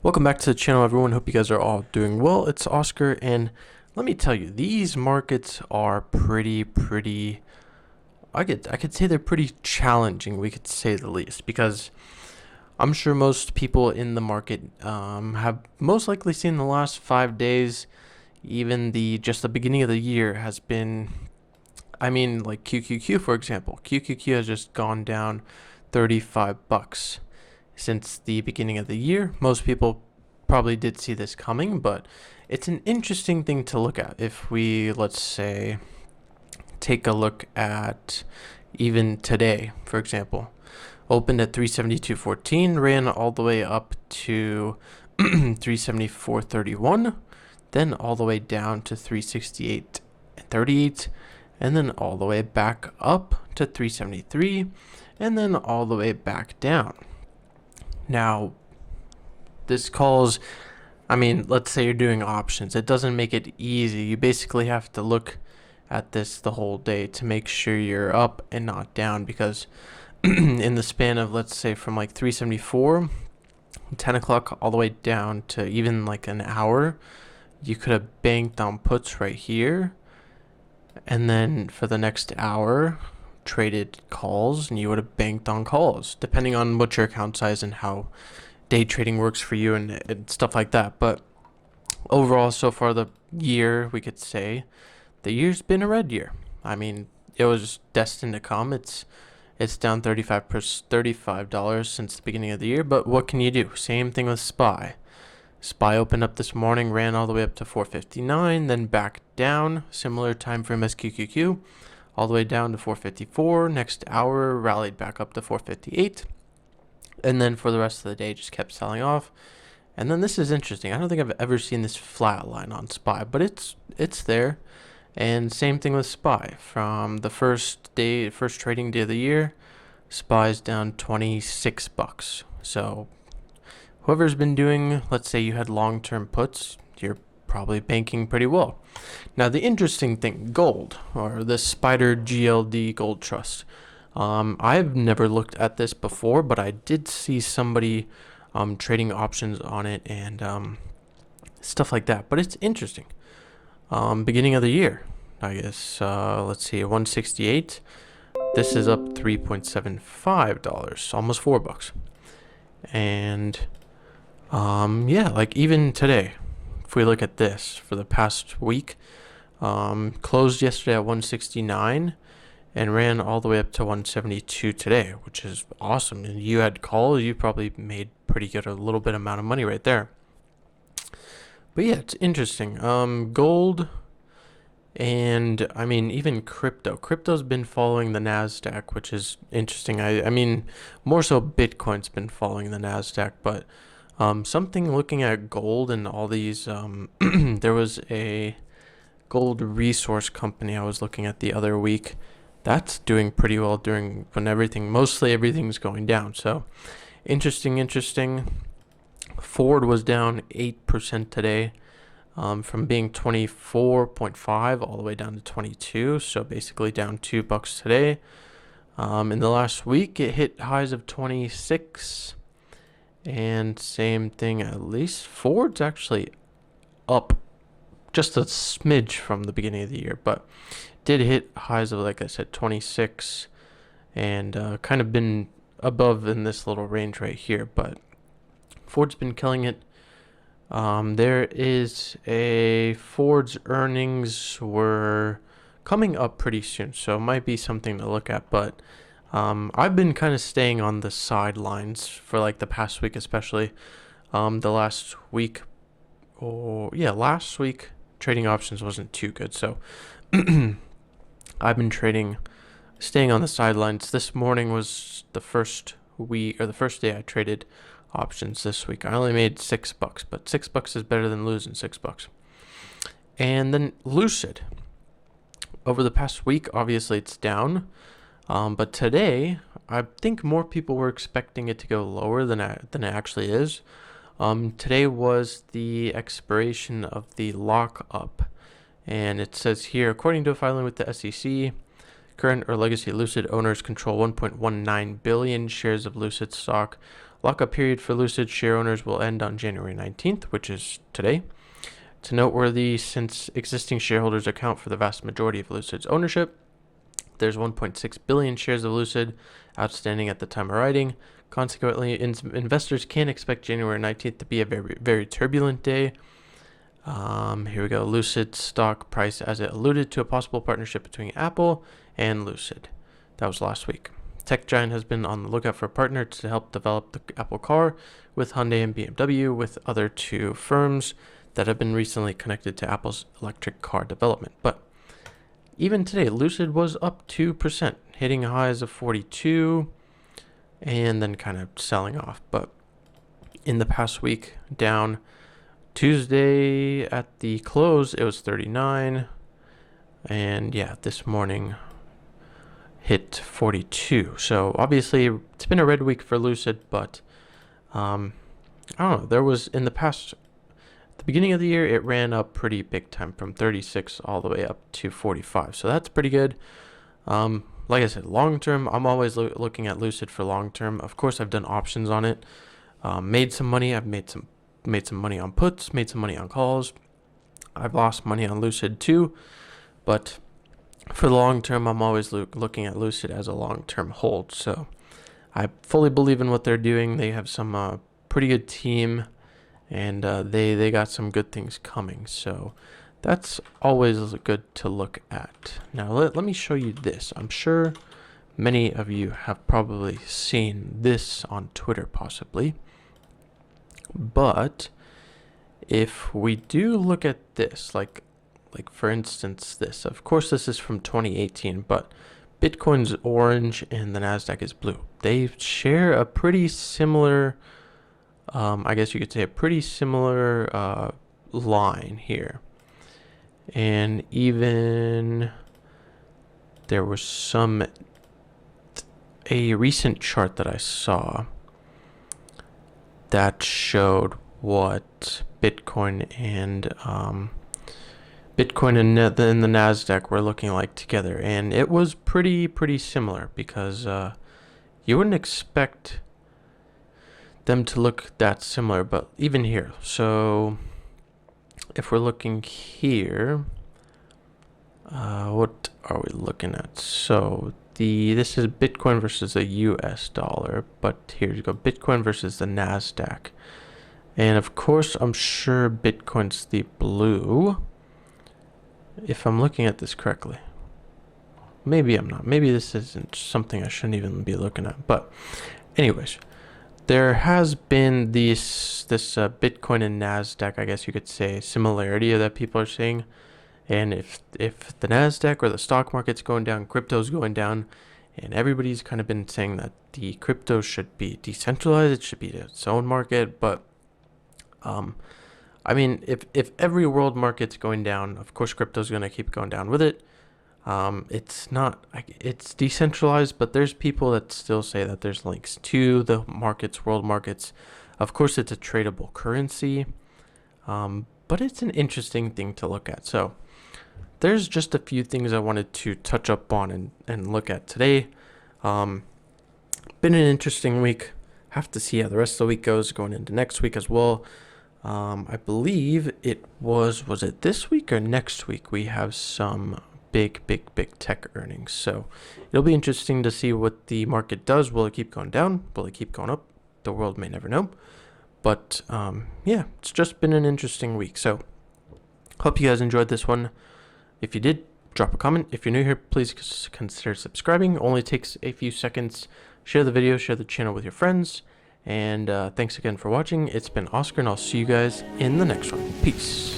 Welcome back to the channel, everyone. Hope you guys are all doing well. It's Oscar, and let me tell you, these markets are pretty. I could say they're pretty challenging. We could say the least, because I'm sure most people in the market have most likely seen the last 5 days. Even the beginning of the year has been. I mean, like QQQ for example. QQQ has just gone down 35 bucks since the beginning of the year. Most people probably did see this coming, but it's an interesting thing to look at. If we, let's say, take a look at even today, for example, opened at 372.14, ran all the way up to 374.31, then all the way down to 368.38, and then all the way back up to 373, and then all the way back down. Now, this calls, let's say you're doing options. It doesn't make it easy. You basically have to look at this the whole day to make sure you're up and not down, because in the span of, let's say, from like 374, 10 o'clock, all the way down to even like an hour, you could have banked on puts right here. And then for the next hour, traded calls, and you would have banked on calls, depending on what your account size and how day trading works for you and stuff like that. But overall, so far the year, we could say the year's been a red year. It was destined to come. It's down $35 since the beginning of the year, but what can you do? Same thing with SPY. SPY opened up this morning, ran all the way up to 459, then back down, similar time frame as QQQ, all the way down to 454. Next hour, rallied back up to 458. And then for the rest of the day, just kept selling off. And then this is interesting. I don't think I've ever seen this flat line on SPY, but it's there. And same thing with SPY. From the first trading day of the year, SPY's down 26 bucks. So whoever's been doing, let's say you had long-term puts, you're probably banking pretty well. Now, the interesting thing, gold, or the Spider GLD Gold Trust. I've never looked at this before, but I did see somebody trading options on it and stuff like that. But it's interesting. Beginning of the year, I guess, let's see, 168. This is up $3.75, almost $4. And yeah, like even today, if we look at this for the past week, closed yesterday at 169 and ran all the way up to 172 today, which is awesome. And you had calls, you probably made pretty good, a little bit amount of money right there. But yeah, it's interesting. Gold and even crypto. Crypto's been following the Nasdaq, which is interesting. More so Bitcoin's been following the Nasdaq, but something looking at gold and all these, there was a gold resource company I was looking at the other week. That's doing pretty well during when mostly everything's going down. So interesting. Ford was down 8% today, from being 24.5 all the way down to 22. So basically down $2 today. In the last week, it hit highs of 26. And same thing, at least Ford's actually up just a smidge from the beginning of the year, but did hit highs of, like I said, 26, and kind of been above in this little range right here. But Ford's been killing it. There is a Ford's earnings were coming up pretty soon, so it might be something to look at. But I've been kind of staying on the sidelines for like the past week, especially the last week. Last week trading options wasn't too good, so I've been staying on the sidelines. This morning was the first day I traded options this week. I only made $6, but $6 is better than losing $6. And then Lucid, over the past week, obviously it's down. But today, I think more people were expecting it to go lower than it actually is. Today was the expiration of the lockup, and it says here, according to a filing with the SEC, current or legacy Lucid owners control 1.19 billion shares of Lucid stock Lockup period for Lucid share owners will end on January 19th, which is today. It's noteworthy since existing shareholders account for the vast majority of Lucid's ownership. There's 1.6 billion shares of Lucid outstanding at the time of writing. Consequently, investors can expect January 19th to be a very, very turbulent day. Here we go. Lucid stock price as it alluded to a possible partnership between Apple and Lucid. That was last week. Tech giant has been on the lookout for a partner to help develop the Apple car with Hyundai and BMW, with other two firms that have been recently connected to Apple's electric car development. But even today, Lucid was up 2%, hitting highs of 42 and then kind of selling off. But in the past week, down. Tuesday at the close, it was 39. And yeah, this morning hit 42. So obviously, it's been a red week for Lucid, but I don't know. There was in the past, at the beginning of the year, it ran up pretty big time from 36 all the way up to 45. So that's pretty good. Like I said, long term, I'm always looking at Lucid for long term. Of course, I've done options on it. Made some money. I've made some money on puts, made some money on calls. I've lost money on Lucid too, but for the long term, I'm always looking at Lucid as a long-term hold. So I fully believe in what they're doing. They have some pretty good team, and they got some good things coming. So that's always good to look at. Now let me show you this. I'm sure many of you have probably seen this on Twitter, possibly. But if we do look at this, like for instance this, of course this is from 2018, but Bitcoin's orange and the Nasdaq is blue. They share a pretty similar, I guess you could say a pretty similar line here. And even there was a recent chart that I saw that showed what Bitcoin and the Nasdaq were looking like together, and it was pretty similar, because you wouldn't expect them to look that similar, but even here. So if we're looking here, what are we looking at? So this is Bitcoin versus the US dollar, but here you go, Bitcoin versus the Nasdaq. And of course, I'm sure Bitcoin's the blue, if I'm looking at this correctly. Maybe I'm not. Maybe this isn't something I shouldn't even be looking at. But anyways, there has been this Bitcoin and Nasdaq, I guess you could say, similarity that people are saying. And if the Nasdaq or the stock market's going down, crypto's going down, and everybody's kind of been saying that the crypto should be decentralized, it should be its own market. But I mean, if every world market's going down, of course crypto's going to keep going down with it. It's decentralized, but there's people that still say that there's links to the markets, world markets. Of course, it's a tradable currency, but it's an interesting thing to look at. So there's just a few things I wanted to touch up on and look at today. Been an interesting week. Have to see how the rest of the week goes, going into next week as well. I believe it was it this week or next week? We have some big tech earnings. So it'll be interesting to see what the market does. Will it keep going down? Will it keep going up? The world may never know. But yeah, it's just been an interesting week. So hope you guys enjoyed this one. If you did, drop a comment. If you're new here, please consider subscribing. Only takes a few seconds. Share the video, share the channel with your friends. And thanks again for watching. It's been Oscar, and I'll see you guys in the next one. Peace.